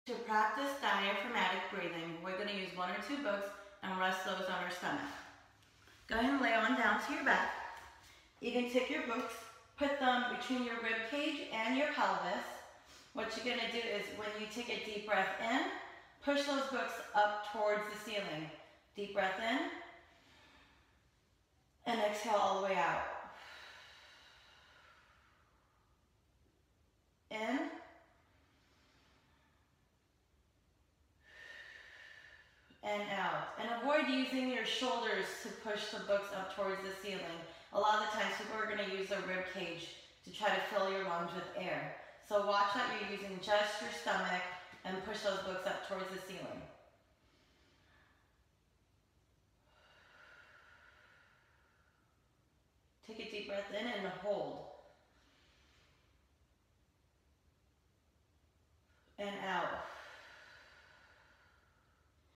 To practice diaphragmatic breathing, we're going to use 1 or 2 books and rest those on our stomach. Go ahead and lay on down to your back. You can take your books, put them between your rib cage and your pelvis. What you're going to do is when you take a deep breath in, push those books up towards the ceiling. Deep breath in, and exhale all the way out. In, and out. And avoid using your shoulders to push the books up towards the ceiling. A lot of the times people are going to use their rib cage to try to fill your lungs with air. So watch that you're using just your stomach and push those books up towards the ceiling. Take a deep breath in and hold. And out.